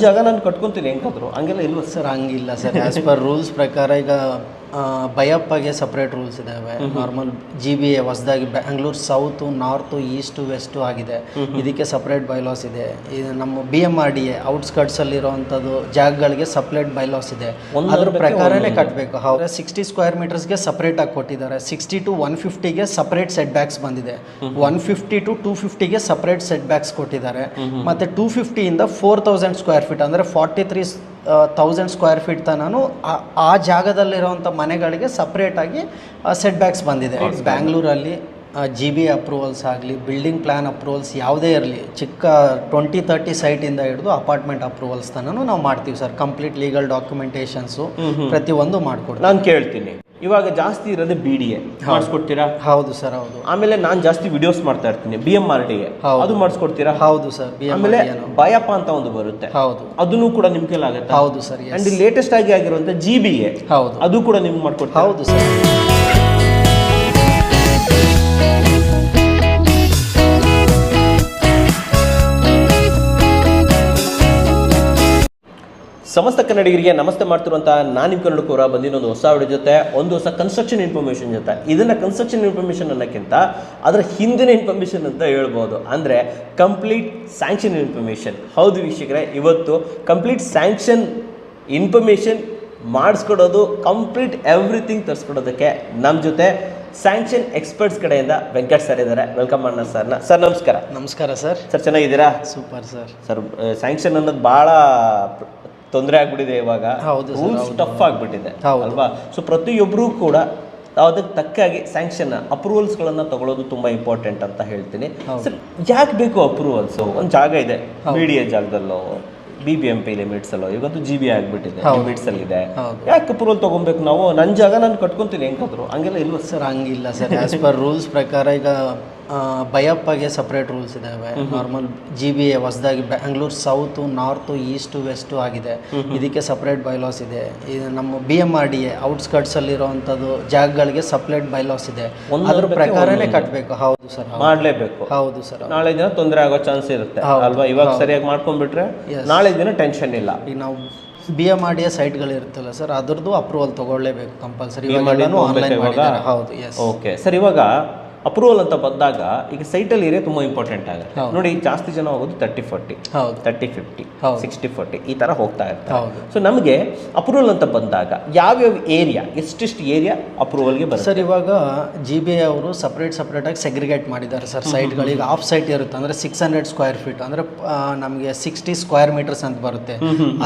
ಜಾಗ ನಾನು ಕಟ್ಕೊಂತೀನಿ ಹೆಂಗಾದ್ರು ಹಂಗೆಲ್ಲ ಇಲ್ವ ಸರ್? ಹಂಗಿಲ್ಲ ಸರ್. ಆ್ಯಸ್ ಪರ್ ರೂಲ್ಸ್ ಪ್ರಕಾರ ಈಗ ಬೈಯಪ್ಪಗೆ ಸಪ್ರೇಟ್ ರೂಲ್ಸ್ ಇದ್ದಾವೆ. ನಾರ್ಮಲ್ GBA ಹೊಸದಾಗಿ Bangalore south north is to west ಆಗಿದೆ. ಇದಕ್ಕೆ ಸಪ್ರೇಟ್ ಬೈಲಾಸ್ ಇದೆ. ಇದು ನಮ್ಮ BMRDA ಔಟ್ಸ್ಕರ್ಟ್ಸಲ್ಲಿರೋವಂಥದ್ದು ಜಾಗಗಳಿಗೆ ಸಪ್ರೇಟ್ ಬೈಲಾಸ್ ಇದೆ. ಅದ್ರ ಪ್ರಕಾರನೇ ಕಟ್ಟಬೇಕು. ಹೌದು, 60 ಸ್ಕ್ವೇರ್ ಮೀಟರ್ಸ್ಗೆ ಸಪ್ರೇಟಾಗಿ ಕೊಟ್ಟಿದ್ದಾರೆ. 60 to 150ಗೆ ಸಪ್ರೇಟ್ ಸೆಟ್ ಬ್ಯಾಕ್ಸ್ ಬಂದಿದೆ. 150 to 250ಗೆ ಸಪ್ರೇಟ್ ಸೆಟ್ ಬ್ಯಾಕ್ಸ್ ಕೊಟ್ಟಿದ್ದಾರೆ. ಮತ್ತು 250 ಇಂದ 4000 ಸ್ಕ್ವೇರ್ ಫೀಟ್ ಅಂದರೆ 43,000 ಸ್ಕ್ವೇರ್ ಫೀಟ್ ತನೂ ಆ ಜಾಗದಲ್ಲಿರುವಂಥ ಮನೆಗಳಿಗೆ ಸಪ್ರೇಟಾಗಿ ಸೆಟ್ ಬ್ಯಾಕ್ಸ್ ಬಂದಿದೆ. ಬ್ಯಾಂಗ್ಳೂರಲ್ಲಿ GBA ಅಪ್ರೂವಲ್ಸ್ ಆಗಲಿ, ಬಿಲ್ಡಿಂಗ್ ಪ್ಲ್ಯಾನ್ ಅಪ್ರೂವಲ್ಸ್ ಯಾವುದೇ ಇರಲಿ, ಚಿಕ್ಕ 20-30 ಸೈಟಿಂದ ಹಿಡಿದು ಅಪಾರ್ಟ್ಮೆಂಟ್ ಅಪ್ರೂವಲ್ಸ್ ತನೂ ನಾವು ಮಾಡ್ತೀವಿ ಸರ್. ಕಂಪ್ಲೀಟ್ ಲೀಗಲ್ ಡಾಕ್ಯುಮೆಂಟೇಷನ್ಸು ಪ್ರತಿಯೊಂದು ಮಾಡಿಕೊಡ್ತೀವಿ. ನಾನು ಕೇಳ್ತೀನಿ, ಇವಾಗ ಜಾಸ್ತಿ ಇರೋದು BDA ಮಾಡಿಸ್ಕೊಡ್ತೀರಾ? ಹೌದು ಸರ್, ಹೌದು. ಆಮೇಲೆ ನಾನು ಜಾಸ್ತಿ ವಿಡಿಯೋಸ್ ಮಾಡ್ತಾ ಇರ್ತೀನಿ, BMRDA ಅದು ಮಾಡಿಸ್ಕೊಡ್ತೀರಾ? ಹೌದು ಸರ್. ಆಮೇಲೆ ಬಯಪ್ಪ ಅಂತ ಒಂದು ಬರುತ್ತೆ, ಹೌದು, ಅದನ್ನು ಕೂಡ ನಿಮ್ ಕೈಲಾಗುತ್ತೆ? ಹೌದು ಸರ್. ಅಂಡ್ ಲೇಟೆಸ್ಟ್ ಆಗಿ ಆಗಿರುವಂತ GBA, ಹೌದು, ಅದು ಕೂಡ ನಿಮ್ಗೆ ಮಾಡ್ಕೊಡ್ತೀರಾ? ಹೌದು ಸರ್. ಸಮಸ್ತ ಕನ್ನಡಿಗರಿಗೆ ನಮಸ್ತೆ ಮಾಡ್ತಿರುವಂತಹ ನಾನು ನಿಮ್ಮ ಕನ್ನಡಕೂರ ಬಂದಿನೊಂದು ಹೊಸ ವಿಡಿಯೋ ಜೊತೆ, ಒಂದು ಹೊಸ ಕನ್ಸ್ಟ್ರಕ್ಷನ್ ಇನ್ಫಾರ್ಮೇಷನ್ ಜೊತೆ. ಇದನ್ನ ಕನ್ಸ್ಟ್ರಕ್ಷನ್ ಇನ್ಫಾರ್ಮೇಷನ್ ಅನ್ನೋಕ್ಕಿಂತ ಅದರ ಹಿಂದಿನ ಇನ್ಫಾರ್ಮೇಷನ್ ಅಂತ ಹೇಳ್ಬೋದು, ಅಂದರೆ ಕಂಪ್ಲೀಟ್ ಸ್ಯಾಂಕ್ಷನ್ ಇನ್ಫಾರ್ಮೇಷನ್. ಹೌದು ವೀಕ್ಷಕರೇ, ಇವತ್ತು ಕಂಪ್ಲೀಟ್ ಸ್ಯಾಂಕ್ಷನ್ ಇನ್ಫಾರ್ಮೇಷನ್ ಮಾಡಿಸ್ಕೊಡೋದು, ಕಂಪ್ಲೀಟ್ ಎವ್ರಿಥಿಂಗ್ ತರಿಸ್ಕೊಡೋದಕ್ಕೆ ನಮ್ಮ ಜೊತೆ ಸ್ಯಾಂಕ್ಷನ್ ಎಕ್ಸ್ಪರ್ಟ್ಸ್ ಕಡೆಯಿಂದ ವೆಂಕಟ್ ಸರ್ ಇದ್ದಾರೆ. ವೆಲ್ಕಮ್ ಮಾಡೋಣ ಸರ್ನ. ಸರ್ ನಮಸ್ಕಾರ. ನಮಸ್ಕಾರ ಸರ್. ಸರ್ ಚೆನ್ನಾಗಿದ್ದೀರಾ? Super sir. ಸರ್ ಸ್ಯಾಂಕ್ಷನ್ ಅನ್ನೋದು ಭಾಳ ತೊಂದರೆ ಆಗ್ಬಿಟ್ಟಿದೆ ಇವಾಗ. ಹೌದು, ರೂಲ್ಸ್ ಟಫ್ ಆಗಿಬಿಟ್ಟಿದೆ ಅಲ್ವಾ? ಸೊ ಪ್ರತಿಯೊಬ್ಬರೂ ಕೂಡ ಅದಕ್ಕೆ ತಕ್ಕಾಗಿ ಸ್ಯಾಂಕ್ಷನ್ ಅಪ್ರೂವಲ್ಸ್ಗಳನ್ನು ತಗೊಳ್ಳೋದು ತುಂಬ ಇಂಪಾರ್ಟೆಂಟ್ ಅಂತ ಹೇಳ್ತೀನಿ. ಸರ್ ಯಾಕೆ ಬೇಕು ಅಪ್ರೂವಲ್ಸು? ಒಂದು ಜಾಗ ಇದೆ BDA ಜಾಗದಲ್ಲೋ, BBMP ಲಿಮಿಟ್ಸ್ ಅಲ್ಲೋ, ಇವತ್ತು GBA ಆಗಿಬಿಟ್ಟಿದೆ, ಲಿಮಿಟ್ಸ್ ಅಲ್ಲಿ ಇದೆ. ಯಾಕೆ ಅಪ್ರೂವಲ್ ತಗೊಬೇಕು ನಾವು? ನನ್ನ ಜಾಗ ನಾನು ಕಟ್ಕೊಂತೀನಿ ಹೆಂಗಾದ್ರು ಹಂಗೆಲ್ಲ ಇಲ್ವ ಸರ್? ಹಂಗಿಲ್ಲ ಸರ್. ಆ್ಯಸ್ ಪರ್ ರೂಲ್ಸ್ ಪ್ರಕಾರ ಈಗ ಬೈಯಪ್ಪಗೆ ಸಪ್ರೇಟ್ ರೂಲ್ಸ್ ಇದ್ದಾವೆ. ನಾರ್ಮಲ್ GBA ಹೊಸದಾಗಿ Bangalore south north is to west ಆಗಿದೆ. ಇದಕ್ಕೆ ಸಪ್ರೇಟ್ ಬೈಲಾಸ್ ಇದೆ. ಇದು ನಮ್ಮ BMRDA ಔಟ್ಸ್ಕರ್ಟ್ಸಲ್ಲಿರೋವಂಥದ್ದು ಜಾಗಗಳಿಗೆ ಸಪ್ರೇಟ್ ಬೈಲಾಸ್ ಇದೆ. ಅದ್ರ ಪ್ರಕಾರನೇ ಕಟ್ಟಬೇಕು. ಹೌದು ಸರ್, ಮಾಡಲೇಬೇಕು. ಹೌದು ಸರ್. ನಾಳೆ ದಿನ ತೊಂದರೆ ಆಗೋ ಚಾನ್ಸ್ ಇರುತ್ತೆ ಅಲ್ವಾ? ಇವಾಗ ಸರಿಯಾಗಿ ಮಾಡ್ಕೊಂಡ್ಬಿಟ್ರೆ ನಾಳೆ ದಿನ ಟೆನ್ಷನ್ ಇಲ್ಲ. ಈಗ ನಾವು BMRDA ಸೈಟ್ಗಳಿರುತ್ತಲ್ಲ ಸರ್, ಅದ್ರದ್ದು ಅಪ್ರೂವಲ್ ತಗೊಳ್ಳೇಬೇಕು ಕಂಪಲ್ಸರಿ. ಹೌದು, ಎಸ್. ಓಕೆ ಸರ್, ಇವಾಗ ಅಪ್ರೂವಲ್ ಅಂತ ಬಂದಾಗ ಈಗ ಸೈಟಲ್ಲಿ ಏರಿಯಾ ತುಂಬ ಇಂಪಾರ್ಟೆಂಟ್ ಆಗುತ್ತೆ ನೋಡಿ. ಜಾಸ್ತಿ ಜನ ಹೋಗೋದು 30-40, 30-50, 60-40 ಈ ಥರ ಹೋಗ್ತಾ ಇರ್ತಾರೆ. ಸೊ ನಮಗೆ ಅಪ್ರೂವಲ್ ಅಂತ ಬಂದಾಗ ಯಾವ್ಯಾವ ಏರಿಯಾ, ಎಷ್ಟೆಷ್ಟು ಏರಿಯಾ ಅಪ್ರೂವಲ್ಗೆ ಬರುತ್ತೆ ಸರ್? ಇವಾಗ GBA ಅವರು ಸಪ್ರೇಟಾಗಿ ಸೆಗ್ರಿಗೇಟ್ ಮಾಡಿದ್ದಾರೆ ಸರ್ ಸೈಟ್ಗಳಿಗೆ. ಆಫ್ ಸೈಟ್ ಇರುತ್ತೆ ಅಂದರೆ 600 ಸ್ಕ್ವೇರ್ ಫೀಟ್ ಅಂದರೆ ನಮಗೆ 60 ಸ್ಕ್ವೇರ್ ಮೀಟರ್ಸ್ ಅಂತ ಬರುತ್ತೆ.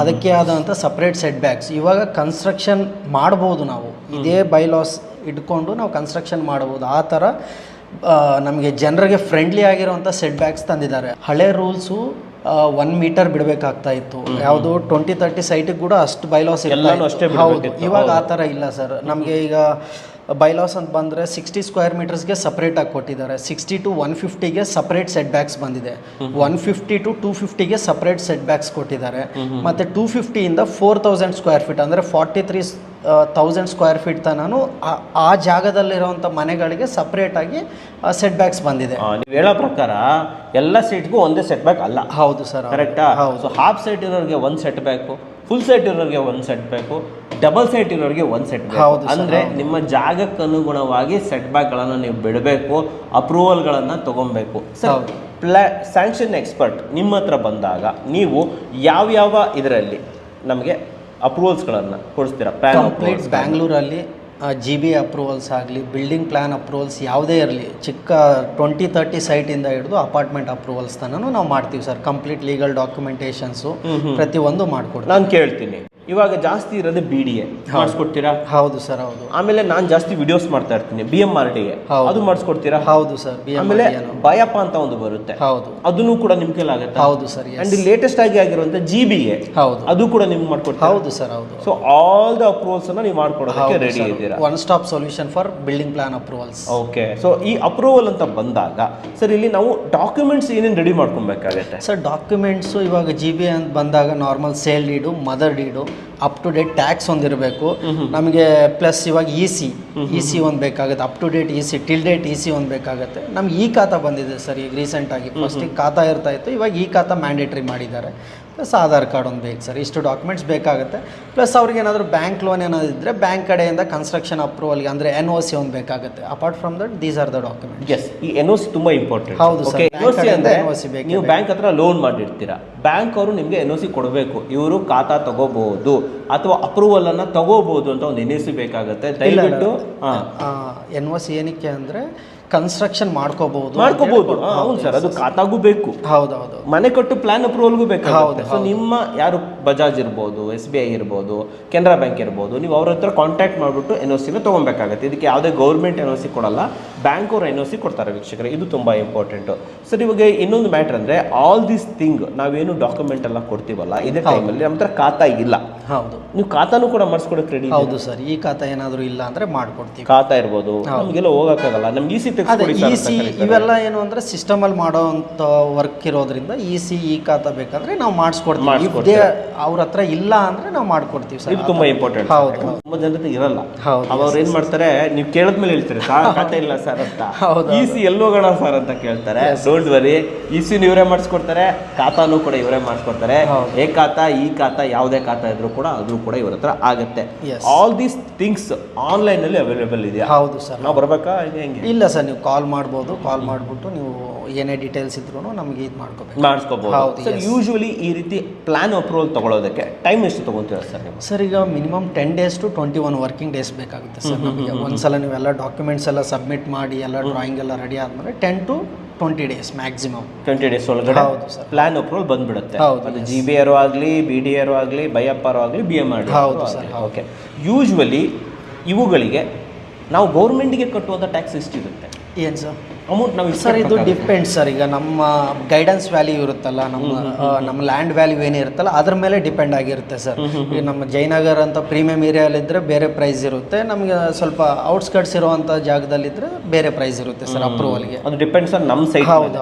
ಅದಕ್ಕೆ ಆದಂಥ ಸಪ್ರೇಟ್ ಸೆಟ್ ಬ್ಯಾಕ್ಸ್. ಇವಾಗ ಕನ್ಸ್ಟ್ರಕ್ಷನ್ ಮಾಡ್ಬೋದು ನಾವು, ಇದೇ ಬೈಲಾಸ್ ಇಟ್ಕೊಂಡು ನಾವು ಕನ್ಸ್ಟ್ರಕ್ಷನ್ ಮಾಡ್ಬೋದು. ಆ ಥರ ನಮಗೆ ಜನರಿಗೆ ಫ್ರೆಂಡ್ಲಿ ಆಗಿರೋಂಥ ಸೆಟ್ ಬ್ಯಾಕ್ಸ್ ತಂದಿದ್ದಾರೆ. ಹಳೆ ರೂಲ್ಸು 1 ಮೀಟರ್ ಬಿಡಬೇಕಾಗ್ತಾ ಇತ್ತು. ಯಾವುದು 20-30 ಸೈಟಿಗೆ ಕೂಡ ಅಷ್ಟು ಬೈಲಾಸ್ ಹೌದು. ಇವಾಗ ಆ ಥರ ಇಲ್ಲ ಸರ್. ನಮಗೆ ಈಗ ಬೈಲಾಸ್ ಅಂತ ಬಂದರೆ 60 ಸ್ಕ್ವೇರ್ ಮೀಟರ್ಸ್ಗೆ ಸಪ್ರೇಟಾಗಿ ಕೊಟ್ಟಿದ್ದಾರೆ. 60 to 150ಗೆ ಸಪ್ರೇಟ್ ಸೆಟ್ ಬ್ಯಾಕ್ಸ್ ಬಂದಿದೆ. 150 to 250ಗೆ ಸಪ್ರೇಟ್ ಸೆಟ್ ಬ್ಯಾಕ್ಸ್ ಕೊಟ್ಟಿದ್ದಾರೆ. ಮತ್ತು 250 ಇಂದ 4000 ಸ್ಕ್ವೇರ್ ಫೀಟ್ ಅಂದರೆ 43,000 ಸ್ಕ್ವೇರ್ ಫೀಟ್ ತನೂ ಆ ಜಾಗದಲ್ಲಿರುವಂಥ ಮನೆಗಳಿಗೆ ಸಪ್ರೇಟಾಗಿ ಸೆಟ್ ಬ್ಯಾಕ್ಸ್ ಬಂದಿದೆ. ನೀವು ಹೇಳೋ ಪ್ರಕಾರ ಎಲ್ಲ ಸೈಟ್ಗೂ ಒಂದೇ ಸೆಟ್ ಬ್ಯಾಕ್ ಅಲ್ಲ? ಹೌದು ಸರ್, ಕರೆಕ್ಟಾ? ಹೌದು. ಹಾಫ್ ಸೈಟ್ ಇರೋರಿಗೆ ಒಂದು ಸೆಟ್ ಬ್ಯಾಕು, ಫುಲ್ ಸೈಟ್ ಇರೋರಿಗೆ ಒಂದು ಸೆಟ್ ಬ್ಯಾಕು, ಡಬಲ್ ಸೈಟ್ ಇರೋರಿಗೆ ಒಂದು ಸೆಟ್ ಬ್ಯಾಕ್. ಅಂದರೆ ನಿಮ್ಮ ಜಾಗಕ್ಕೆ ಅನುಗುಣವಾಗಿ ಸೆಟ್ ಬ್ಯಾಕ್ಗಳನ್ನು ನೀವು ಬಿಡಬೇಕು, ಅಪ್ರೂವಲ್ಗಳನ್ನು ತೊಗೊಬೇಕು. ಸರ್ ಸ್ಯಾಂಕ್ಷನ್ ಎಕ್ಸ್ಪರ್ಟ್ ನಿಮ್ಮ ಹತ್ರ ಬಂದಾಗ ನೀವು ಯಾವ್ಯಾವ ಇದರಲ್ಲಿ ನಮಗೆ ಅಪ್ರೂವಲ್ಸ್ಗಳನ್ನು ಕೊಡಿಸ್ತೀರಾ? ಕಂಪ್ಲೀಟ್ ಬ್ಯಾಂಗ್ಳೂರಲ್ಲಿ GBA ಅಪ್ರೂವಲ್ಸ್ ಆಗಲಿ, ಬಿಲ್ಡಿಂಗ್ ಪ್ಲ್ಯಾನ್ ಅಪ್ರೂವಲ್ಸ್ ಯಾವುದೇ ಇರಲಿ, ಚಿಕ್ಕ 20-30 ಸೈಟಿಂದ ಹಿಡಿದು ಅಪಾರ್ಟ್ಮೆಂಟ್ ಅಪ್ರೂವಲ್ಸ್ ತನೂ ನಾವು ಮಾಡ್ತೀವಿ ಸರ್. ಕಂಪ್ಲೀಟ್ ಲೀಗಲ್ ಡಾಕ್ಯುಮೆಂಟೇಷನ್ಸು ಪ್ರತಿಯೊಂದು ಮಾಡಿಕೊಡ್ತೀವಿ. ನಾನು ಕೇಳ್ತೀನಿ, ಇವಾಗ ಜಾಸ್ತಿ ಇರೋದು BDA ಮಾಡಿಸ್ಕೊಡ್ತೀರಾ? ಹೌದು ಸರ್, ಹೌದು. ಆಮೇಲೆ ನಾನು ಜಾಸ್ತಿ ವಿಡಿಯೋಸ್ ಮಾಡ್ತಾ ಇರ್ತೀನಿ, BMRDA ಅದು ಮಾಡಿಸ್ಕೊಡ್ತೀರಾ? ಹೌದು ಸರ್. ಆಮೇಲೆ ಬಯಪ್ಪ ಅಂತ ಒಂದು ಬರುತ್ತೆ, ಹೌದು, ಅದನ್ನು ಕೂಡ ನಿಮ್ ಕೈಲಾಗುತ್ತೆ? ಹೌದು ಸರ್. ಅಂಡ್ ಲೇಟೆಸ್ಟ್ ಆಗಿ ಆಗಿರುವಂತ GBA, ಹೌದು, ಅದು ಕೂಡ ನಿಮ್ಗೆ ಮಾಡ್ಕೊಡ್ತೀರಾ? ಹೌದು ಸರ್, ಹೌದು. ಸೊ ಆಲ್ ದ ಅಪ್ರೂವಲ್ಸ್ ಅನ್ನ ನೀವು ಮಾಡ್ಕೊಡೋದಕ್ಕೆ ರೆಡಿ ಇದ್ದೀರಾ? One stop solution for building plan approvals. Okay. So ಈ ಅಪ್ರೂವಲ್ ಅಂತ ಬಂದಾಗ ಸರ್ ಇಲ್ಲಿ ನಾವು ಡಾಕ್ಯುಮೆಂಟ್ಸ್ ಏನೇನು ರೆಡಿ ಮಾಡ್ಕೊಬೇಕಾಗತ್ತೆ ಸರ್? ಡಾಕ್ಯುಮೆಂಟ್ಸು ಇವಾಗ GBA ಅಂತ ಬಂದಾಗ normal sale deed, mother deed, up to date tax ಒಂದಿರಬೇಕು ನಮಗೆ. ಪ್ಲಸ್ ಇವಾಗ ಇ ಸಿ ಒಂದು ಬೇಕಾಗುತ್ತೆ, up to date till date E C ಒಂದು ಬೇಕಾಗುತ್ತೆ. ನಮ್ಗೆ ಖಾತಾ ಬಂದಿದೆ ಸರ್ ಈಗ ರೀಸೆಂಟಾಗಿ. ಫಸ್ಟಿಗೆ ಖಾತಾ ಇರ್ತಾ ಇತ್ತು, ಇವಾಗ ಖಾತಾ ಮ್ಯಾಂಡೇಟ್ರಿ ಮಾಡಿದ್ದಾರೆ. ಪ್ಲಸ್ ಆಧಾರ್ ಕಾರ್ಡ್ ಒಂದು ಬೇಕು ಸರ್. ಇಷ್ಟು ಡಾಕ್ಯುಮೆಂಟ್ಸ್ ಬೇಕಾಗುತ್ತೆ. ಪ್ಲಸ್ ಅವ್ರಿಗೆ ಏನಾದರೂ ಬ್ಯಾಂಕ್ ಲೋನ್ ಏನಾದರೂ ಇದ್ದರೆ ಬ್ಯಾಂಕ್ ಕಡೆಯಿಂದ ಕನ್ಸ್ಟ್ರಕ್ಷನ್ ಅಪ್ರೂವಲ್ಗೆ ಅಂದರೆ NOC ಒಂದು ಬೇಕಾಗುತ್ತೆ. Apart from that these are the documents. Yes, ಈ NOC ತುಂಬಾ ಇಂಪಾರ್ಟೆಂಟ್. ಹೌದು ಸರ್. NOC ಅಂದ್ರೆ NOC ಬೇಕು. ನೀವು ಬ್ಯಾಂಕ್ ಹತ್ರ ಲೋನ್ ಮಾಡಿರ್ತೀರಾ, ಬ್ಯಾಂಕ್ ಅವರು ನಿಮಗೆ NOC ಕೊಡಬೇಕು. ಇವರು ಖಾತಾ ತಗೋಬಹುದು ಅಥವಾ ಅಪ್ರೂವಲ್ ಅನ್ನ ತಗೋಬಹುದು ಅಂತ ಒಂದು NOC ಬೇಕಾಗುತ್ತೆ. ದಯವಿಟ್ಟು NOC ಏನಕ್ಕೆ ಅಂದರೆ ಕನ್ಸ್ಟ್ರಕ್ಷನ್ ಮಾಡ್ಕೋಬಹುದು. ಹೌದು ಸರ್, ಅದು ಖಾತಾಗೂ ಬೇಕು. ಹೌದೌದು. ಮನೆ ಕಟ್ಟು ಪ್ಲಾನ್ ಅಪ್ರೂವಲ್ಗೂ ಬೇಕಾಗುತ್ತೆ. ಸೊ ನಿಮ್ಮ ಯಾರು ಬಜಾಜ್ ಇರ್ಬೋದು, SBI ಇರ್ಬೋದು, ಕೆನರಾ ಬ್ಯಾಂಕ್ ಇರ್ಬೋದು, ನೀವು ಅವ್ರ ಹತ್ರ ಕಾಂಟ್ಯಾಕ್ಟ್ ಮಾಡಿಬಿಟ್ಟು NOC ತೊಗೊಬೇಕಾಗುತ್ತೆ. ಇದಕ್ಕೆ ಯಾವುದೇ ಗೌರ್ಮೆಂಟ್ NOC ಕೊಡಲ್ಲ, ಬ್ಯಾಂಕ್ ಅವರು NOC ಕೊಡ್ತಾರೆ ವೀಕ್ಷಕರೇ. ಇದು ತುಂಬ ಇಂಪಾರ್ಟೆಂಟು. ಸರ್, ಇವಾಗ ಇನ್ನೊಂದು ಮ್ಯಾಟ್ರ್ ಅಂದರೆ ಆಲ್ ದಿಸ್ ಥಿಂಗ್ ನಾವೇನು ಡಾಕ್ಯುಮೆಂಟ್ ಎಲ್ಲ ಕೊಡ್ತೀವಲ್ಲ, ಇದೇ ಟೈಮಲ್ಲಿ ನಮ್ಮ ಹತ್ರ ಖಾತಾ ಇಲ್ಲ. ಹೌದು, ನೀವು ಖಾತಾನು ಕೂಡ ಮಾಡಿಸ್ಕೊಡಕ್ಕೆ ರೆಡಿ? ಹೌದು ಸರ್. ಈ ಖಾತಾ ಏನಾದರೂ ಇಲ್ಲ ಅಂದರೆ ಮಾಡ್ಕೊಡ್ತೀವಿ. ಖಾತಾ ಇರ್ಬೋದು, ನಮಗೆಲ್ಲ ಹೋಗೋಕ್ಕಾಗಲ್ಲ, ನಮ್ಗೆ EC ಇವೆಲ್ಲ ಏನು ಅಂದ್ರೆ ಸಿಸ್ಟಮ್ ಅಲ್ಲಿ ಮಾಡೋಂಥ ವರ್ಕ್ ಇರೋದ್ರಿಂದ ಈ ಖಾತಾ ಬೇಕಂದ್ರೆ ನಾವು ಮಾಡಿಸ್ಕೊಡ್ತೀವಿ. ಅವ್ರ ಹತ್ರ ಇಲ್ಲ ಅಂದ್ರೆ ನಾವು ಮಾಡ್ಕೊಡ್ತೀವಿ ಸರ್. ಇದು ತುಂಬಾ ಇಂಪಾರ್ಟೆಂಟ್. ಹೌದು, ತುಂಬಾ ಜನತೆ ಇರಲ್ಲ. ಹೌದು, ಅವ್ರು ಏನ್ ಮಾಡ್ತಾರೆ, ನೀವು ಕೇಳಿದ್ಮೇಲೆ ಹೇಳ್ತಾರೆ ಸರ್ ಖಾತೆ ಇಲ್ಲ ಸರ್ ಅಂತ. EC ಎಲ್ಲೋಗೋಣ ಸರ್ ಅಂತ ಕೇಳ್ತಾರೆ. ಡೋಂಟ್ ವರಿ, EC ಇವರೇ ಮಾಡಿಸ್ಕೊಡ್ತಾರೆ, ಖಾತಾನು ಕೂಡ ಇವರೇ ಮಾಡಿಸ್ಕೊಡ್ತಾರೆ. ಈ ಖಾತಾ ಯಾವುದೇ ಖಾತಾ ಇದ್ರೂ ಕೂಡ ಅದು ಕೂಡ ಇವ್ರ ಹತ್ರ ಆಗುತ್ತೆ. ಆಲ್ ದೀಸ್ ಥಿಂಗ್ಸ್ ಆನ್ಲೈನ್ ಅಲ್ಲಿ ಅವೈಲೇಬಲ್ ಇದೆಯಾ? ಹೌದು ಸರ್. ನಾವು ಬರ್ಬೇಕಾ? ಇಲ್ಲ ಸರ್, ನೀವು ಕಾಲ್ ಮಾಡ್ಬೋದು. ಕಾಲ್ ಮಾಡಿಬಿಟ್ಟು ನೀವು ಏನೇ ಡೀಟೇಲ್ಸ್ ಇದ್ರೂ ನಮಗೆ ಇದು ಮಾಡಿಸ್ಕೋಬಹುದು. ಸರ್, ಯೂಶುವಲಿ ಈ ರೀತಿ ಪ್ಲಾನ್ ಅಪ್ರೂವಲ್ ತಗೊಳ್ಳೋದಕ್ಕೆ ಟೈಮ್ ಎಷ್ಟು ತಗೊಂತೀರಾ ಸರ್ ನೀವು? ಸರ್, ಈಗ minimum 10 days to 21 working days ಬೇಕಾಗುತ್ತೆ ಸರ್ ನಮಗೆ. ಒಂದ್ಸಲ ನೀವೆಲ್ಲ ಡಾಕ್ಯುಮೆಂಟ್ಸ್ ಎಲ್ಲ ಸಬ್ಮಿಟ್ ಮಾಡಿ ಎಲ್ಲ ಡ್ರಾಯಿಂಗ್ ಎಲ್ಲ ರೆಡಿ ಆದ್ಮೇಲೆ 10 to 20 days ಮ್ಯಾಕ್ಸಿಮಮ್. 20 days ಒಳಗಡೆ ಪ್ಲಾನ್ ಅಪ್ರೂವಲ್ ಬಂದ್ಬಿಡುತ್ತೆ. ಅದು GBR ಆಗಲಿ, BDR ಆಗಲಿ, ಬೈಯಪ್ಪರ್ ಆಗಲಿ, BMR. ಹೌದು ಸರ್. ಓಕೆ. ಯೂಶುವಲಿ ಇವುಗಳಿಗೆ ನಾವು ಗೌರ್ಮೆಂಟ್ಗೆ ಕಟ್ಟುವಂಥ ಟ್ಯಾಕ್ಸ್ ಎಷ್ಟಿರುತ್ತೆ? ಏನು ಸರ್ ಅಮೌಂಟ್ ನಾವು? ಸರ್, ಇದು ಡಿಪೆಂಡ್ ಸರ್. ಈಗ ನಮ್ಮ ಗೈಡೆನ್ಸ್ ವ್ಯಾಲ್ಯೂ ಇರುತ್ತಲ್ಲ, ನಮ್ಮ ಲ್ಯಾಂಡ್ ವ್ಯಾಲ್ಯೂ ಏನಿರುತ್ತಲ್ಲ ಅದ್ರ ಮೇಲೆ ಡಿಪೆಂಡ್ ಆಗಿರುತ್ತೆ ಸರ್. ಈಗ ನಮ್ಮ ಜಯನಗರ್ ಅಂತ ಪ್ರೀಮಿಯಂ ಏರಿಯಾಲಿದ್ದರೆ ಬೇರೆ ಪ್ರೈಸ್ ಇರುತ್ತೆ, ನಮಗೆ ಸ್ವಲ್ಪ ಔಟ್ಸ್ಕಟ್ಸ್ ಇರುವಂಥ ಜಾಗದಲ್ಲಿದ್ದರೆ ಬೇರೆ ಪ್ರೈಸ್ ಇರುತ್ತೆ ಸರ್ ಅಪ್ರೂವಲ್ಗೆ. ಅದು ಡಿಪೆಂಡ್ಸ್ ಆನ್ ನಮ್ಮ ಸೈಟ್. ಹೌದು,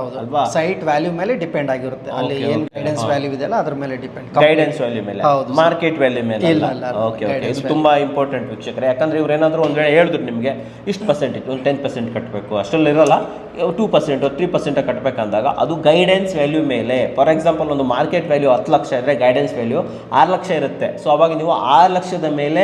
ಸೈಟ್ ವ್ಯಾಲ್ಯೂ ಮೇಲೆ ಡಿಪೆಂಡ್ ಆಗಿರುತ್ತೆ. ಅಲ್ಲಿ ಏನು ಗೈಡೆನ್ಸ್ ವ್ಯಾಲ್ಯೂ ಇದೆಯಲ್ಲ ಅದ್ರ ಮೇಲೆ ಡಿಪೆಂಡ್. ಗೈಡೆನ್ಸ್ ವ್ಯಾಲ್ಯೂ ಮೇಲೆ, ಮಾರ್ಕೆಟ್ ವ್ಯಾಲ್ಯೂ ಮೇಲೆ ಇಲ್ಲ. ಓಕೆ, ಇದು ತುಂಬಾ ಇಂಪಾರ್ಟೆಂಟ್ ವೀಕ್ಷಕರೇ. ಯಾಕಂದ್ರೆ ಇವ್ರು ಏನಾದರೂ ಒಂದು ವೇಳೆ ಹೇಳಿದ್ರು ನಿಮಗೆ ಇಷ್ಟು ಪರ್ಸೆಂಟೇಜ್, ಒಂದು 10% ಕಟ್ಟಬೇಕು, ಅಷ್ಟರಲ್ಲಿ ಇರೋಲ್ಲ 2% 3% ಕಟ್ಟಬೇಕಂದಾಗ ಅದು ಗೈಡೆನ್ಸ್ ವ್ಯಾಲ್ಯೂ ಮೇಲೆ. ಫಾರ್ ಎಕ್ಸಾಂಪಲ್, ಒಂದು ಮಾರ್ಕೆಟ್ ವ್ಯಾಲ್ಯೂ 10 ಲಕ್ಷ ಇದ್ದರೆ ಗೈಡೆನ್ಸ್ ವ್ಯಾಲ್ಯೂ 6 ಲಕ್ಷ ಇರುತ್ತೆ. ಸೊ ಅವಾಗ ನೀವು 6 ಲಕ್ಷದ ಮೇಲೆ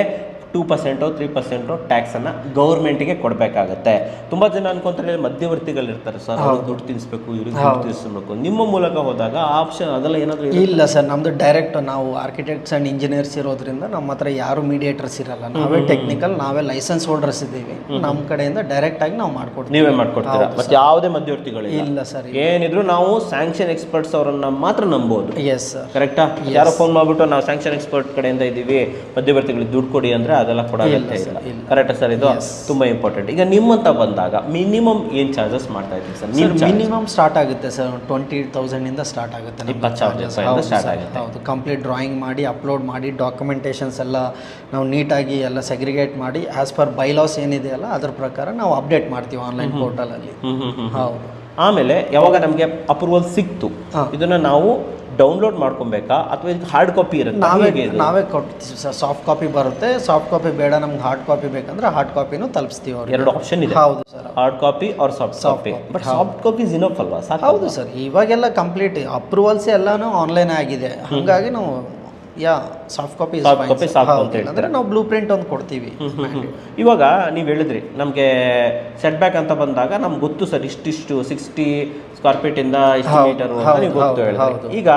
2% 3% ಟ್ಯಾಕ್ಸನ್ನು ಗೌರ್ಮೆಂಟಿಗೆ ಕೊಡಬೇಕಾಗತ್ತೆ. ತುಂಬ ಜನ ಅನ್ಕೊಂತಾರೆ ಮಧ್ಯವರ್ತಿಗಳಿರ್ತಾರೆ ಸರ್, ಅವ್ರಿಗೆ ದುಡ್ಡು ತಿಳಿಸ್ಬೇಕು, ಇವ್ರಿಗೆ ದುಡ್ಡು ತಿಳಿಸ್ಬೇಕು. ನಿಮ್ಮ ಮೂಲಕ ಹೋದಾಗ ಆಪ್ಷನ್ ಅದೆಲ್ಲ ಏನಾದರೂ ಇಲ್ಲ ಸರ್. ನಮ್ಮದು ಡೈರೆಕ್ಟ್ ನಾವು ಆರ್ಕಿಟೆಕ್ಟ್ಸ್ ಆ್ಯಂಡ್ ಇಂಜಿನಿಯರ್ಸ್ ಇರೋದ್ರಿಂದ ನಮ್ಮ ಹತ್ರ ಯಾರು ಮೀಡಿಯೇಟರ್ಸ್ ಇರಲ್ಲ. ನಾವೇ ಟೆಕ್ನಿಕಲ್, ನಾವೇ ಲೈಸೆನ್ಸ್ ಹೋಲ್ಡರ್ಸ್ ಇದ್ದೀವಿ. ನಮ್ಮ ಕಡೆಯಿಂದ ಡೈರೆಕ್ಟ್ ಆಗಿ ನಾವು ಮಾಡ್ಕೊಡ್ತೀವಿ. ನೀವೇ ಮಾಡ್ಕೊಡ್ತೀರಾ? ಮತ್ತೆ ಯಾವುದೇ ಮಧ್ಯವರ್ತಿಗಳು ಇಲ್ಲ ಸರ್. ಏನಿದ್ರು ನಾವು ಸ್ಯಾಂಕ್ಷನ್ ಎಕ್ಸ್ಪರ್ಟ್ಸ್ ಅವರನ್ನ ಮಾತ್ರ ನಂಬೋದು. Yes sir. ಕರೆಕ್ಟಾ? ಯಾರೋ ಫೋನ್ ಮಾಡ್ಬಿಟ್ಟು ನಾವು ಸ್ಯಾಂಕ್ಷನ್ ಎಕ್ಸ್ಪರ್ಟ್ ಕಡೆಯಿಂದ ಇದ್ದೀವಿ, ಮಧ್ಯವರ್ತಿಗಳಿಗೆ ದುಡ್ಡು ಕೊಡಿ ಅಂದ್ರೆ ಅದೆಲ್ಲ ಕೊಡೋಗುತ್ತೆ ಇಲ್ಲ. ಕರೆಕ್ಟಾ ಸರ್? ಇದು ತುಂಬಾ ಇಂಪಾರ್ಟೆಂಟ್. ಈಗ ನಿಮ್ಮಂತ ಬಂದಾಗ ಮಿನಿಮಮ್ ಏನು ಚಾರ್ಜಸ್ ಮಾಡ್ತಾ ಇದ್ದೀವಿ ಸರ್? ಮಿನಿಮಮ್ ಸ್ಟಾರ್ಟ್ ಆಗುತ್ತೆ ಸರ್ 20,000 ಇಂದ ಸ್ಟಾರ್ಟ್ ಆಗುತ್ತೆ. 20,000 ಸ್ಟಾರ್ಟ್ ಆಗುತ್ತೆ. ಹೌದು, ಕಂಪ್ಲೀಟ್ ಡ್ರಾಯಿಂಗ್ ಮಾಡಿ ಅಪ್ಲೋಡ್ ಮಾಡಿ ಡಾಕ್ಯುಮೆಂಟೇಷನ್ಸ್ ಎಲ್ಲ ನಾವು ನೀಟಾಗಿ ಎಲ್ಲ ಸೆಗ್ರಿಗೇಟ್ ಮಾಡಿ ಆಸ್ ಪರ್ ಬೈಲಾಸ್ ಏನಿದೆಯಲ್ಲ ಅದ್ರ ಪ್ರಕಾರ ನಾವು ಅಪ್ಡೇಟ್ ಮಾಡ್ತೀವಿ ಆನ್ಲೈನ್ ಪೋರ್ಟಲಲ್ಲಿ. ಹೌದು. ಆಮೇಲೆ ಯಾವಾಗ ನಮಗೆ ಅಪ್ರೂವಲ್ ಸಿಕ್ತು, ಇದನ್ನ ನಾವು ಡೌನ್ಲೋಡ್ ಮಾಡ್ಕೊಬೇಕಾ ಅಥವಾ ಇದಕ್ಕೆ ಹಾರ್ಡ್ ಕಾಪಿ ಇರುತ್ತೆ? ನಾವೇ ಕೊಡ್ತೀವಿ ಸರ್. ಸಾಫ್ಟ್ ಕಾಪಿ ಬರುತ್ತೆ. ಸಾಫ್ಟ್ ಕಾಪಿ ಬೇಡ ನಮ್ಗೆ ಹಾರ್ಡ್ ಕಾಪಿ ಬೇಕಂದ್ರೆ ಹಾರ್ಡ್ ಕಾಪಿನೂ ತಲುಪಿಸ್ತೀವಿ ಅವ್ರಿಗೆ. 2 ಆಪ್ಷನ್ ಇದೆ. ಹೌದು sir, hard copy or soft copy. But soft copy is enough ಅಲ್ವಾ? ಹೌದು ಸರ್. ಇವಾಗೆಲ್ಲ ಕಂಪ್ಲೀಟ್ ಅಪ್ರೂವಲ್ಸ್ ಎಲ್ಲಾನು ಆನ್ಲೈನ್ ಆಗಿದೆ. ಹಾಗಾಗಿ ನಾವು ಸಾಫ್ಟ್ ಕಾಪಿ ಅಂದ್ರೆ ನಾವು ಬ್ಲೂ ಪ್ರಿಂಟ್ ಒಂದು ಕೊಡ್ತೀವಿ. ಇವಾಗ ನೀವು ಹೇಳಿದ್ರಿ ನಮಗೆ ಸೆಟ್ ಬ್ಯಾಕ್ ಅಂತ ಬಂದಾಗ ನಮ್ಗೆ ಗೊತ್ತು ಸರ್, ಇಷ್ಟಿಷ್ಟು 60 ಸ್ಕ್ವೇರ್ ಫೀಟ್ ಇಂದ ಇಷ್ಟು ಮೀಟರ್ ಗೊತ್ತು ಹೇಳಿದ್ರಿ. ಈಗ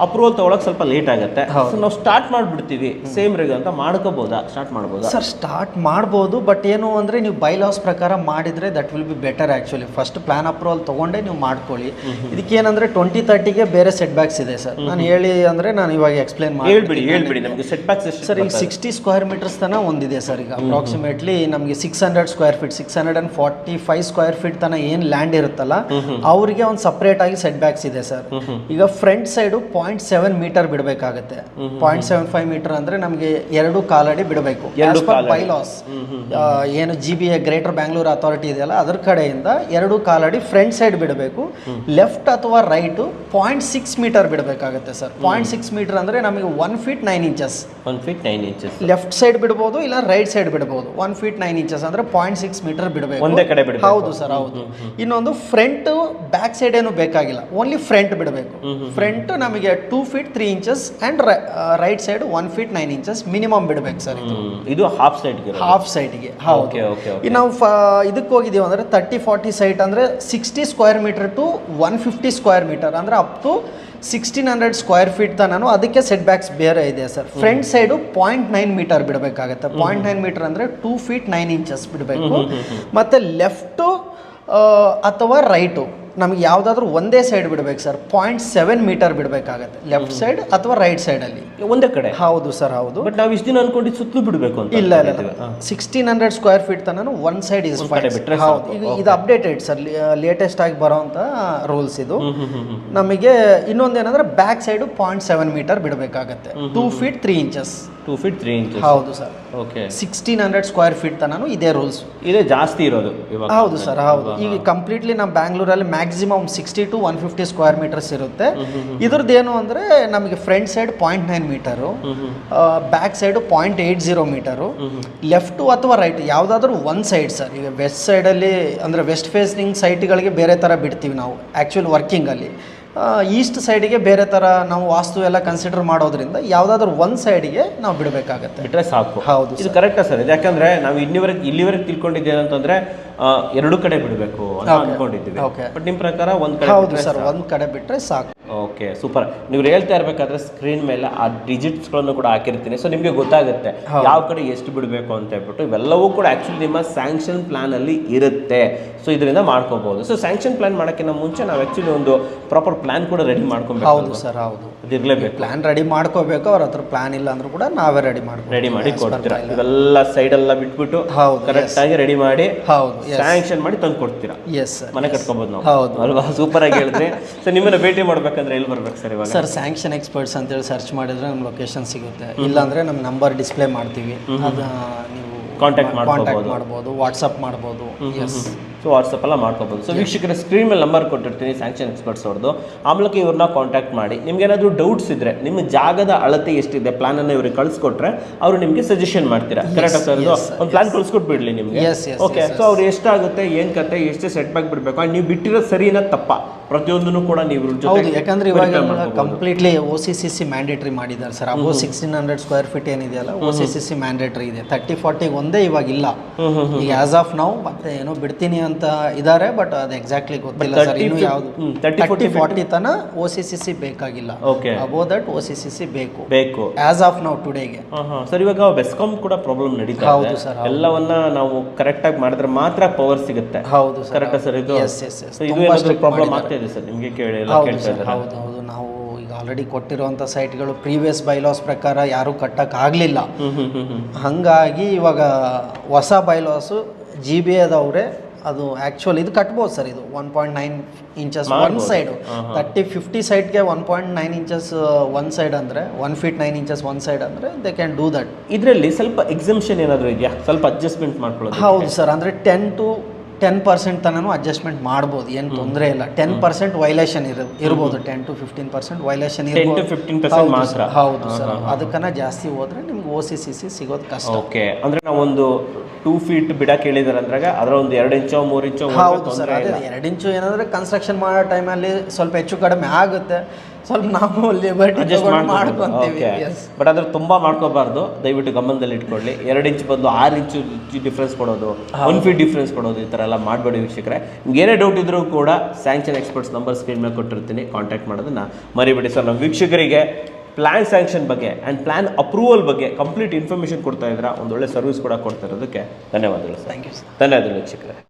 ಅಪ್ರೂವಲ್ ತಗೊಳಕ್ ಸ್ವಲ್ಪ ಲೇಟ್ ಆಗುತ್ತೆ. ನಾವು ಸ್ಟಾರ್ಟ್ ಮಾಡ್ಬಿಡ್ತೀವಿ ಸೇಮ್ ರೇಗ್ ಅಂತ ಮಾಡ್ಕೋಬಹುದಾ? ಸ್ಟಾರ್ಟ್ ಮಾಡ್ಬೋದಾ ಸರ್? ಸ್ಟಾರ್ಟ್ ಮಾಡ್ಬೋದು, ಬಟ್ ಏನು ಅಂದ್ರೆ ನೀವು ಬೈ ಲಾಸ್ ಪ್ರಕಾರ ಮಾಡಿದ್ರೆ that will be better actually. First plan approval ತಗೊಂಡೇ ನೀವು ಮಾಡ್ಕೊಳ್ಳಿ. ಇದಕ್ಕೆ ಏನಂದ್ರೆ 2030ಗೆ ಬೇರೆ ಸೆಟ್ ಬ್ಯಾಕ್ಸ್ ಇದೆ ಸರ್. ನಾನು ಹೇಳಿ ಅಂದ್ರೆ ನಾನು ಇವಾಗ ಎಕ್ಸ್ಪ್ಲೈನ್ ಮಾಡಿ ಹೇಳ್ಬಿಡಿ ನಮಗೆ ಸೆಟ್ ಬ್ಯಾಕ್ಸ್ ಎಷ್ಟು ಸರ್? ಈಗ 60 ಸ್ಕ್ವೇರ್ ಮೀಟರ್ಸ್ ತನ ಒಂದಿದೆ ಸರ್. ಈಗ ಅಪ್ರಾಕ್ಸಿಮೇಟ್ಲಿ ನಮಗೆ 600 ಸ್ಕ್ವೇರ್ ಫೀಟ್ 645 ಸ್ಕ್ವೇರ್ ಫೀಟ್ ತನ ಏನ್ ಲ್ಯಾಂಡ್ ಇರುತ್ತಲ್ಲ ಅವರಿಗೆ ಒಂದು ಸಪರೇಟ್ ಆಗಿ ಸೆಟ್ ಬ್ಯಾಕ್ಸ್ ಇದೆ ಸರ್. ಈಗ ಫ್ರಂಟ್ ಸೈಡು 0.7 ಮೀಟರ್ ಬಿಡಬೇಕಾಗುತ್ತೆ. 0.75 ಮೀಟರ್ ಅಂದ್ರೆ ನಮಗೆ 2 ಕಾಲಡಿ ಬಿಡಬೇಕು. ಬೈಲಾಸ್ ಏನು GBA ಗ್ರೇಟರ್ ಬ್ಯಾಂಗ್ಳೂರ್ ಅಥಾರಿಟಿ ಇದೆಯಲ್ಲ ಅದ್ರ ಕಡೆಯಿಂದ 2 ಕಾಲಡಿ ಫ್ರಂಟ್ ಸೈಡ್ ಬಿಡಬೇಕು. ಲೆಫ್ಟ್ ಅಥವಾ ರೈಟ್ 0.6 ಮೀಟರ್ ಬಿಡಬೇಕಾಗುತ್ತೆ ಸರ್. 0.6 ಮೀಟರ್ ಅಂದ್ರೆ ನಮಗೆ 1 feet 9 inches. 1 feet 9 inches left side ಬಿಡಬಹುದು, ಇಲ್ಲ ರೈಟ್ ಸೈಡ್ ಬಿಡಬಹುದು. 1 ಫೀಟ್ 9 ಇಂಚಸ್ ಅಂದ್ರೆ 0.6 ಮೀಟರ್ ಬಿಡಬೇಕು. ಒಂದೇ ಕಡೆ ಬಿಡಬೇಕು. ಹೌದು ಸರ್, ಹೌದು. ಇನ್ನೊಂದು ಫ್ರಂಟ್ ಬ್ಯಾಕ್ ಸೈಡ್ ಏನು ಬೇಕಾಗಿಲ್ಲ, ಓನ್ಲಿ ಫ್ರಂಟ್ ಬಿಡಬೇಕು. ಫ್ರಂಟ್ ನಮಗೆ 2 feet 3 inches and right side 1 feet 9 inches minimum ಬಿಡ್ಬೇಕು ಸರ್ ಇದು ಹಾಫ್ ಸೈಡ್ಗೆ ಹಾಫ್ ಸೈಡ್ಗೆ. ಹೌದು. ಈಗ ನಾವು ಇದಕ್ಕೆ ಹೋಗಿದ್ದೀವಿ ಅಂದರೆ 30-40 ಸೈಟ್ ಅಂದರೆ 60 square metre to 150 square metre ಅಂದರೆ ಅಪ್ ಟು 1600 ಸ್ಕ್ವೇರ್ ಫೀಟ್ ತನೂ ಅದಕ್ಕೆ ಸೆಟ್ ಬ್ಯಾಕ್ಸ್ ಬೇರೆ ಇದೆ ಸರ್. ಫ್ರಂಟ್ ಸೈಡು 0.9 ಮೀಟರ್ ಬಿಡಬೇಕಾಗತ್ತೆ. 0.9 ಮೀಟರ್ ಅಂದರೆ 2 feet 9 inches ಬಿಡಬೇಕು. ಮತ್ತು ಲೆಫ್ಟು ಅಥವಾ ರೈಟು ನಮಗೆ ಯಾವುದಾದ್ರೂ ಒಂದೇ ಸೈಡ್ ಬಿಡಬೇಕು ಸರ್. 0.7 ಮೀಟರ್ ಬಿಡಬೇಕಾಗತ್ತೆ ಲೆಫ್ಟ್ ಸೈಡ್ ಅಥವಾ ರೈಟ್ ಸೈಡಲ್ಲಿ ಒಂದೇ ಕಡೆ. ಹೌದು ಸರ್, ಹೌದು. ಬಟ್ ನಾವು ಇಷ್ಟು ದಿನ ಅನ್ಕೊಂಡಿದ್ದು ಸುತ್ತಲೂ ಬಿಡಬೇಕು ಅಂತ. ಇಲ್ಲ 1600 ಸ್ಕ್ವೇರ್ ಫೀಟ್ ತನಕ ಒನ್ ಸೈಡ್ ಇಸ್ ಹೌದು. ಈಗ ಇದು ಅಪ್ಡೇಟೆಡ್ ಸರ್, ಲೇಟೆಸ್ಟ್ ಆಗಿ ಬರೋಂಥ ರೂಲ್ಸ್ ಇದು. ನಮಗೆ ಇನ್ನೊಂದೇನಂದ್ರೆ ಬ್ಯಾಕ್ ಸೈಡು 0.7 ಮೀಟರ್ ಬಿಡಬೇಕಾಗತ್ತೆ. 2 feet 3 inches. 2 feet 3 inches. ಹೌದು ಸರ್. ಓಕೆ. 1600 ಸ್ಕ್ವೇರ್ ಫೀಟ್ ತನಕ ಇದೇ ರೂಲ್ಸ್. ಇದೇ ಜಾಸ್ತಿ ಇರೋದು ಇವಾಗ. ಹೌದು ಸರ್, ಹೌದು. ಈಗ ಕಂಪ್ಲೀಟ್ಲಿ ನಮ್ಮ ಬ್ಯಾಂಗ್ಳೂರಲ್ಲಿ ಮ್ಯಾಕ್ಸಿಮಮ್ 60 to 150 ಸ್ಕ್ವೇರ್ ಮೀಟರ್ಸ್ ಇರುತ್ತೆ. ಇದ್ರದ್ದು ಏನು ಅಂದರೆ ನಮಗೆ front side 0.9 metre, back side 0.80 metre, left ಅಥವಾ ರೈಟ್ ಯಾವುದಾದ್ರೂ ಒನ್ ಸೈಡ್ ಸರ್. ಈಗ ವೆಸ್ಟ್ ಸೈಡಲ್ಲಿ ಅಂದರೆ ವೆಸ್ಟ್ ಫೇಸಿಂಗ್ ಸೈಟ್ಗಳಿಗೆ ಬೇರೆ ಥರ ಬಿಡ್ತೀವಿ ನಾವು ಆ್ಯಕ್ಚುಲ್ ವರ್ಕಿಂಗಲ್ಲಿ. ಈಸ್ಟ್ ಸೈಡಿಗೆ ಬೇರೆ ಥರ ನಾವು ವಾಸ್ತು ಎಲ್ಲ ಕನ್ಸಿಡರ್ ಮಾಡೋದ್ರಿಂದ ಯಾವುದಾದ್ರೂ ಒಂದು ಸೈಡಿಗೆ ನಾವು ಬಿಡಬೇಕಾಗತ್ತೆ. ಬಿಟ್ಟರೆ ಸಾಕು. ಹೌದು, ಇದು ಕರೆಕ್ಟಾ ಸರ್? ಯಾಕಂದರೆ ನಾವು ಇಲ್ಲಿವರೆಗೆ ತಿಳ್ಕೊಂಡಿದ್ದೇನಂತಂದರೆ ಎರಡು ಕಡೆ ಬಿಡಬೇಕು ಅಂತ ಅನ್ಕೊಂಡಿದ್ದೀವಿ. ಬಟ್ ನಿಮ್ಮ ಪ್ರಕಾರ ಒಂದು ಕಡೆ? ಹೌದು ಸರ್, ಒಂದು ಕಡೆ ಬಿಟ್ಟರೆ ಸಾಕು. Okay, super. ನೀವು ಹೇಳ್ತಾ ಇರಬೇಕಾದ್ರೆ ಸ್ಕ್ರೀನ್ ಮೇಲೆ ಆ ಡಿಜಿಟ್ಸ್ಗಳನ್ನು ಕೂಡ ಹಾಕಿರ್ತೀನಿ. ಸೊ ನಿಮಗೆ ಗೊತ್ತಾಗುತ್ತೆ ಯಾವ ಕಡೆ ಎಷ್ಟು ಬಿಡಬೇಕು ಅಂತ ಹೇಳ್ಬಿಟ್ಟು. ಇವೆಲ್ಲವೂ ಕೂಡ ಆ್ಯಕ್ಚುಲಿ ನಿಮ್ಮ ಸ್ಯಾಂಕ್ಷನ್ ಪ್ಲಾನಲ್ಲಿ ಇರುತ್ತೆ. ಸೊ ಇದರಿಂದ ಮಾಡ್ಕೋಬಹುದು. ಸೊ ಸ್ಯಾಂಕ್ಷನ್ ಪ್ಲಾನ್ ಮಾಡೋಕ್ಕಿಂತ ಮುಂಚೆ ನಾವು ಆ್ಯಕ್ಚುಲಿ ಒಂದು ಪ್ರಾಪರ್ ಪ್ಲಾನ್ ಕೂಡ ರೆಡಿ ಮಾಡ್ಕೊಬೇಕು. ಹೌದು ಸರ್, ಹೌದು. ಅದಿರಲೇಬೇಕು. ಪ್ಲಾನ್ ರೆಡಿ ಮಾಡ್ಕೋಬೇಕು. ಅವ್ರ ಹತ್ರ ಪ್ಲಾನ್ ಇಲ್ಲ ಅಂದ್ರೂ ಕೂಡ ನಾವೇ ರೆಡಿ ಮಾಡಿ ಕೊಡ್ತೀರಾ. ಇವೆಲ್ಲ ಸೈಡೆಲ್ಲ ಬಿಟ್ಬಿಟ್ಟು ಕರೆಕ್ಟಾಗಿ ರೆಡಿ ಮಾಡಿ ಸ್ಯಾಂಕ್ಷನ್ ಮಾಡಿ ತಂದು ಕೊಡ್ತೀರಾ. ಎಸ್ ಸರ್, ಮನೆ ಕಟ್ಕೋಬಹುದು ನಾವು. ಹೌದು ಅಲ್ವಾ? ಸೂಪರ್ ಆಗಿ ಹೇಳಿದ್ರೆ. ಸೊ ನಿಮ್ಮನ್ನ ಭೇಟಿ ಮಾಡ್ಬೇಕಂದ್ರೆ ಎಲ್ಲಿ ಬರ್ಬೇಕು ಸರ್ ಇವಾಗ? ಸರ್ ಸ್ಯಾಂಕ್ಷನ್ ಎಕ್ಸ್ಪರ್ಟ್ಸ್ ಅಂತೇಳಿ ಸರ್ಚ್ ಮಾಡಿದ್ರೆ ನಮ್ಮ ಲೊಕೇಶನ್ ಸಿಗುತ್ತೆ. ಇಲ್ಲಾಂದ್ರೆ ನಮ್ಮ ನಂಬರ್ ಡಿಸ್ಪ್ಲೇ ಮಾಡ್ತೀವಿ, ಅದು ನೀವು ಕಾಂಟ್ಯಾಕ್ಟ್ ಮಾಡ್ಬೋದು, ವಾಟ್ಸಪ್ ಮಾಡ್ಬೋದು. ಎಸ್, ಸೊ ವಾಟ್ಸಪ್ಪೆಲ್ಲ ಮಾಡ್ಕೋಬೋದು. ಸೊ ವೀಕ್ಷಕರ ಸ್ಕ್ರೀನ್ ಮೇಲೆ ನಂಬರ್ ಕೊಟ್ಟಿರ್ತೀನಿ ಸ್ಯಾಂಕ್ಷನ್ ಎಕ್ಸ್ಪರ್ಟ್ಸ್ ಅವ್ರದ್ದು. ಆಮೇಲೆ ಇವ್ರನ್ನ ಕಾಂಟ್ಯಾಕ್ಟ್ ಮಾಡಿ. ನಿಮ್ಗೆ ಏನಾದರೂ ಡೌಟ್ಸ್ ಇದ್ದರೆ, ನಿಮ್ಮ ಜಾಗದ ಅಳತೆ ಎಷ್ಟಿದೆ ಪ್ಲಾನನ್ನು ಇವ್ರಿಗೆ ಕಳಿಸ್ಕೊಟ್ರೆ ಅವರು ನಿಮಗೆ ಸಜೆಷನ್ ಮಾಡ್ತೀರಾ. ಕರೆಕ್ಟಾ ಸರ್? ಒಂದು ಪ್ಲಾನ್ ಕಳಿಸ್ಕೊಟ್ಬಿಡ್ಲಿ ನಿಮಗೆ. ಓಕೆ, ಸೊ ಅವ್ರು ಎಷ್ಟಾಗುತ್ತೆ, ಏನು ಕತೆ, ಎಷ್ಟು ಸೆಟ್ ಬ್ಯಾಕ್ ಬಿಡಬೇಕು, ಆ್ಯಂಡ್ ನೀವು ಬಿಟ್ಟಿರೋದು ಸರಿನಾ ತಪ್ಪಾ ಪ್ರತಿಯೊಂದನ್ನು ಕೂಡ ನೀವು ಹೌದು. ಯಾಕಂದ್ರೆ ಇವಾಗ ಕಂಪ್ಲೀಟ್ಲಿ OCCC ಮ್ಯಾಂಡೇಟ್ರಿ ಮಾಡಿದ್ದಾರೆ ಸರ್. ಅಬೋ 1600 ಸ್ಕ್ವೇರ್ ಫೀಟ್ ಏನಿದೆಯಲ್ಲ OCCC ಮ್ಯಾಂಡೇಟ್ರಿ ಇದೆ. 30-40 ಒಂದೇ ಇವಾಗ ಇಲ್ಲ. ಈಗ ಆಸ್ ಆಫ್ ನಾವು ಮತ್ತೆ ಏನೋ ಬಿಡ್ತೀನಿ ಅಂತ ಇದ್ದಾರೆ, ಬಟ್ ಅದು ಎಕ್ಸಾಕ್ಟ್ಲಿ ಗೊತ್ತಿಲ್ಲ ಸರ್. ಇನ್ನು ಯಾವುದು 30-40 ತನ OCCC ಬೇಕಾಗಿಲ್ಲ. ಅಬೋ ದಟ್ OCCC ಬೇಕು ಆಸ್ ಆಫ್ ನಾವು ಟುಡೇಗೆ. ಸರ್ ಇವಾಗ ಬೆಸ್ಕಾಂ ಕೂಡ ಪ್ರಾಬ್ಲಮ್ ನಡೀತಾ ಇದೆ. ಹೌದು ಸರ್, ಎಲ್ಲವನ್ನ ನಾವು ಕರೆಕ್ಟ್ ಆಗಿ ಮಾಡಿದ್ರೆ ಮಾತ್ರ ಪವರ್ ಸಿಗುತ್ತೆ. ಹೌದು ಸರ್, ಕರೆಕ್ಟಾ ಸರ್? ಇದು ಪ್ರಾಬ್ಲಮ್ ಆಗ್ತಾ ಇದೆ ಸರ್ ನಿಮಗೆ? ಹೌದು. ನಾವು ಈಗ ಆಲ್ರೆಡಿ ಕೊಟ್ಟಿರುವಂಥ ಸೈಟ್ಗಳು ಪ್ರೀವಿಯಸ್ ಬೈಲಾಸ್ ಪ್ರಕಾರ ಯಾರೂ ಕಟ್ಟಕ್ಕೆ ಆಗಲಿಲ್ಲ. ಹಾಗಾಗಿ ಇವಾಗ ಹೊಸ ಬೈಲಾಸು GBAದವರೇ ಅದು ಆ್ಯಕ್ಚುಲಿ ಇದು ಕಟ್ಬೋದು ಸರ್. ಇದು 1.9 inches ಒನ್ ಸೈಡು. 30-50 ಸೈಡ್ಗೆ 1.9 inches ಒನ್ ಸೈಡ್ ಅಂದರೆ 1 feet 9 inches ಒನ್ ಸೈಡ್ ಅಂದರೆ ದೇ ಕ್ಯಾನ್ ಡೂ ದಟ್. ಇದರಲ್ಲಿ ಸ್ವಲ್ಪ ಎಕ್ಸಮ್ಷನ್ ಏನಾದರೂ ಇದೆಯಾ? ಸ್ವಲ್ಪ ಅಡ್ಜಸ್ಟ್ಮೆಂಟ್ ಮಾಡ್ಕೊಳ್ಳೋದು? ಹೌದು ಸರ್, ಅಂದರೆ 10% ತನೂ ಅಡ್ಜಸ್ಟ್ಮೆಂಟ್ ಮಾಡ್ಬೋದು, ಏನು ತೊಂದರೆ ಇಲ್ಲ. 10% ವೈಲೇಷನ್ ಇರ್ಬೋದು. 10 to 15% ವೈಲೇಷನ್ ಇರ್ಬೋದು. 10-15% ಮಾತ್ರ. ಹೌದು ಸರ್, ಅದಕ್ಕನ್ನ ಜಾಸ್ತಿ ಹೋದ್ರೆ ನಿಮ್ಗೆ OCCC ಸಿಗೋದು ಕಷ್ಟ. ಓಕೆ, ಅಂದ್ರೆ ನಾವು ಒಂದು 2 feet ಬಿಡಕ್ಕೆ ಹೇಳಿದಾರೆ ಅಂದ್ರಾಗ ಅದರ ಒಂದು 2 ಇಂಚೋ 3 ಇಂಚೋ. ಹೌದು ಸರ್, ಅದೇ 2 ಇಂಚು ಏನಂದ್ರೆ ಕನ್ಸ್ಟ್ರಕ್ಷನ್ ಮಾಡೋ ಟೈಮಲ್ಲಿ ಸ್ವಲ್ಪ ಹೆಚ್ಚು ಕಡಿಮೆ ಆಗುತ್ತೆ. ಸ್ವಲ್ಪ ನಾವು ಲಿಬರ್ಟಿ ಮಾಡ್ಕೊಂತೀವಿ. ಬಟ್ ಅದ್ರ ತುಂಬಾ ಮಾಡ್ಕೋಬಾರ್ದು, ದಯವಿಟ್ಟು ಗಮನದಲ್ಲಿ ಇಟ್ಕೊಳ್ಳಿ. 2 ಇಂಚ್ ಬದಲು 6 ಇಂಚು ಡಿಫ್ರೆನ್ಸ್ ಕೊಡೋದು, 1 feet ಡಿಫ್ರೆನ್ಸ್ ಕೊಡೋದು, ಈ ಥರ ಎಲ್ಲ ಮಾಡಬೇಡಿ ವೀಕ್ಷಕರೇ. ನಿಮ್ಗೆ ಏನೇ ಡೌಟ್ ಇದ್ರೂ ಕೂಡ ಸ್ಯಾಂಕ್ಷನ್ ಎಕ್ಸ್ಪರ್ಟ್ಸ್ ನಂಬರ್ ಸ್ಕ್ರೀನ್ ಮೇಲೆ ಕೊಟ್ಟಿರ್ತೀನಿ, ಕಾಂಟ್ಯಾಕ್ಟ್ ಮಾಡೋದನ್ನ ಮರಿಬೇಡಿ ಸರ್. ನಮ್ಮ ವೀಕ್ಷಕರಿಗೆ ಪ್ಲಾನ್ ಸ್ಯಾಂಕ್ಷನ್ ಬಗ್ಗೆ ಆ್ಯಂಡ್ ಪ್ಲಾನ್ ಅಪ್ರೂವಲ್ ಬಗ್ಗೆ ಕಂಪ್ಲೀಟ್ ಇನ್ಫಾರ್ಮೇಷನ್ ಕೊಡ್ತಾ ಇದ್ದೀರಾ. ಒಂದೊಳ್ಳೆ ಸರ್ವಿಸ್ ಕೂಡ ಕೊಡ್ತಾ ಇರೋದಕ್ಕೆ ಧನ್ಯವಾದಗಳು ಸರ್. Thank you sir. ಧನ್ಯವಾದಗಳು ವೀಕ್ಷಕರೇ.